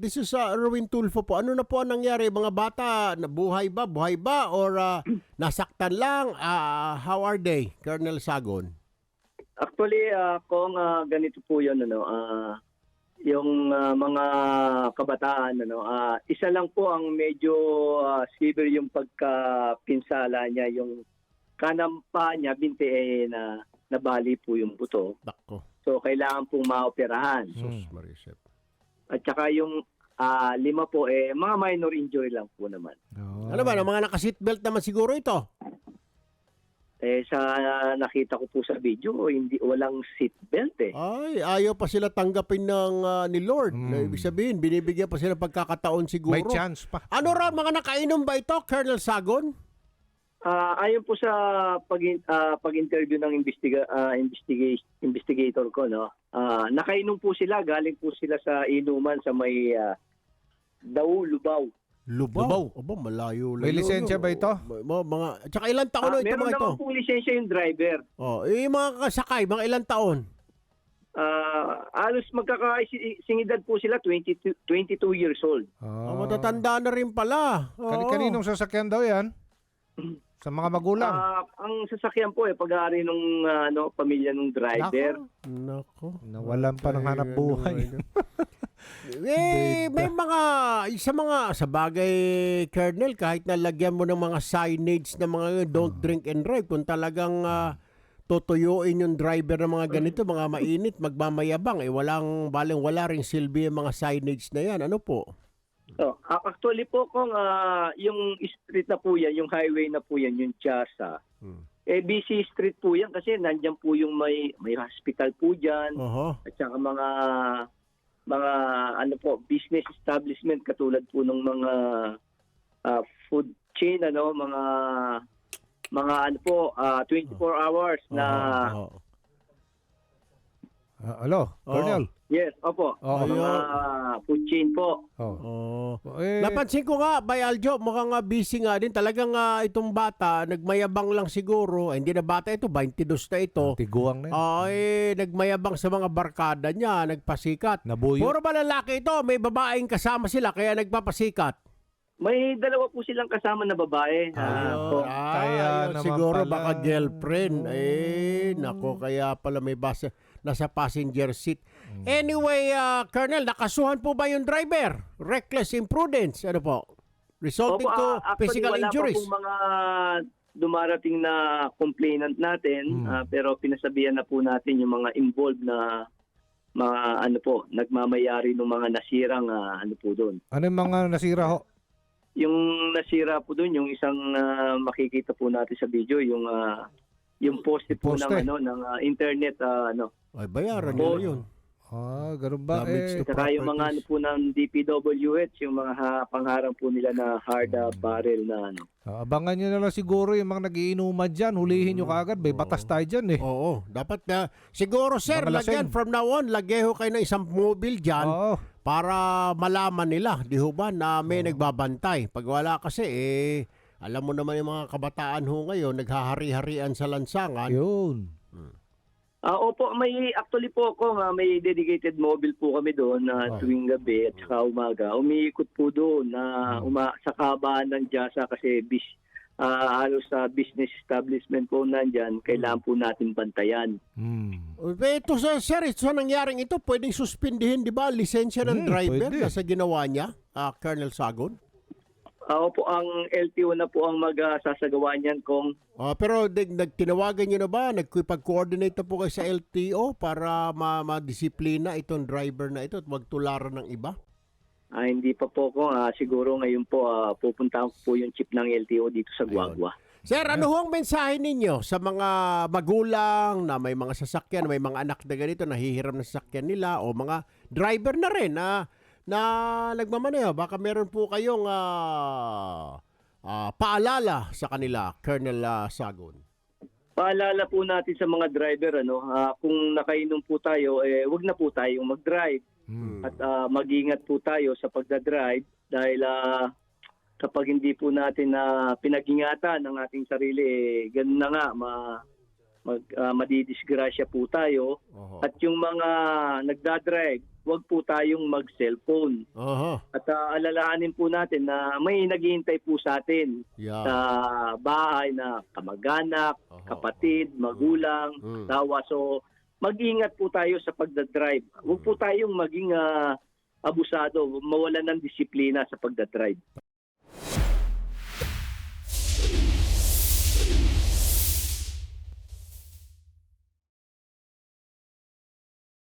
this is Erwin Tulfo po. Ano na po ang nangyari? Mga bata, buhay ba? Buhay ba? Or nasaktan lang? How are they, Colonel Sagon? Actually, kung ganito po yun, yung mga kabataan, isa lang po ang medyo severe yung pagkapinsala niya, yung kanang paa niya, binti na nabali po yung buto. Dako. So, kailangan pong maoperahan. Sus, Marisep. At saka yung 5 po, mga minor injury lang po naman. Oh. Ano ba? Ang mga naka-seatbelt naman siguro ito? Sa nakita ko po sa video, walang seatbelt Ay, ayaw pa sila tanggapin ni Lord. Ibig sabihin, binibigyan pa sila pagkakataon siguro. May chance pa. Ano ra mga nakainom ba ito, Colonel Sagon? Ayon po sa pag-interview ng investigator ko, nakainom po sila, galing po sila sa inuman sa may Lubao. Lubaw? Aba, malayo. May lisensya ba ito? Tsaka ilang taon na ito Meron mga ito? naman pong lisensya yung driver. Yung mga kasakay, mga ilang taon? Alos magkakasingidad po sila, 22 years old. Matatanda na rin pala. Kaninong sasakyan daw yan? Sa mga magulang? Ang sasakyan po, pag-aari nung pamilya ng driver. Nako. Nawalan pa ng hanap buhay. May mga, sa bagay, Colonel, kahit nalagyan mo ng mga signage na mga don't drink and drive, kung talagang tutuyuin yung driver ng mga ganito, mga mainit, magmamayabang, wala ring silbi yung mga signage na yan. Ano po? Actually po, kung yung street na po yan, yung highway na po yan, yung Tiasa, busy street po yan kasi nandyan po yung may hospital po dyan, at saka mga business establishment katulad po ng mga food chain, mga 24 hours na. Hello, Colonel. Yes, opo. Mga food chain po. Napansin ko nga, Bayaljo, mukhang busy nga din. Talagang itong bata, nagmayabang lang siguro. Hindi na bata ito, 22 na ito. Tiguang na yun. Nagmayabang sa mga barkada niya, nagpasikat. Nabuyo. Puro ba lalaki ito? May babaeng kasama sila, kaya nagpapasikat. May 2 po silang kasama na babae. Kaya naman siguro pala. baka girlfriend. Nako, kaya pala may nasa passenger seat. Anyway, Colonel, nakasuhan po ba yung driver? Reckless imprudence, ano po? Resulting to physical injuries. Wala pa po mga dumarating na complainant natin, pero pinasabihan na po natin yung mga involved na mga nagmamayari ng mga nasirang po doon. Ano yung mga nasira ho? Yung nasira po doon, yung isang makikita po natin sa video, yung poste po ng internet Ay, bayaran nila yun. Ganun ba? Saka yung mga po ng DPWH, yung mga pangharang po nila na hard barrel na Abangan nyo na lang siguro yung mga nagiinuman dyan. Hulihin nyo kaagad. May batas tayo dyan Oo. Dapat siguro, sir, lagyan from now on, lagyan kayo ng isang mobile dyan para malaman nila, di ho ba, na may nagbabantay. Pag wala kasi, alam mo naman yung mga kabataan ho ngayon, naghahari-harian sa lansangan. Yun. Opo, actually po ako, may dedicated mobile po kami doon tuwing gabi at saka umaga. Umiikot po doon sa kabaan ng Tiasa kasi halos sa business establishment po nandyan, kailangan po natin bantayan. Ito sir, sa nangyaring ito, pwedeng suspindihin, di ba, lisensya ng driver sa ginawa niya, Colonel Sagon? Opo, ang LTO na po ang magsasagawa niyan kung... pero tinawagan niyo na ba? Nagkipag-coordinate na po kayo sa LTO para ma-disiplina itong driver na ito at wag tularan ng iba? Hindi pa po ko. Siguro ngayon po pupuntahan ko po yung chief ng LTO dito sa Guagua. Sir, ano ho ang mensahe ninyo sa mga magulang na may mga sasakyan, may mga anak na ganito, nahihiram na sasakyan nila o mga driver na rin na nagmamaneho? Baka meron po kayong paalala sa kanila, Colonel Sagon. Paalala po natin sa mga driver, kung nakainom po tayo, wag na po tayong mag-drive. At mag-ingat po tayo sa pagdadrive dahil kapag hindi po natin pinag-ingatan ng ating sarili, ganun na nga, madidisgrasya po tayo. At yung mga nagdadrive, huwag po tayong mag-cellphone. Aha. At alalahanin po natin na may naghihintay po sa atin Yeah. sa bahay na kamag-anak, Aha. kapatid, magulang, asawa. So, mag-ingat po tayo sa pagdadrive. Huwag po tayong maging abusado, mawalan ng disiplina sa pagdadrive.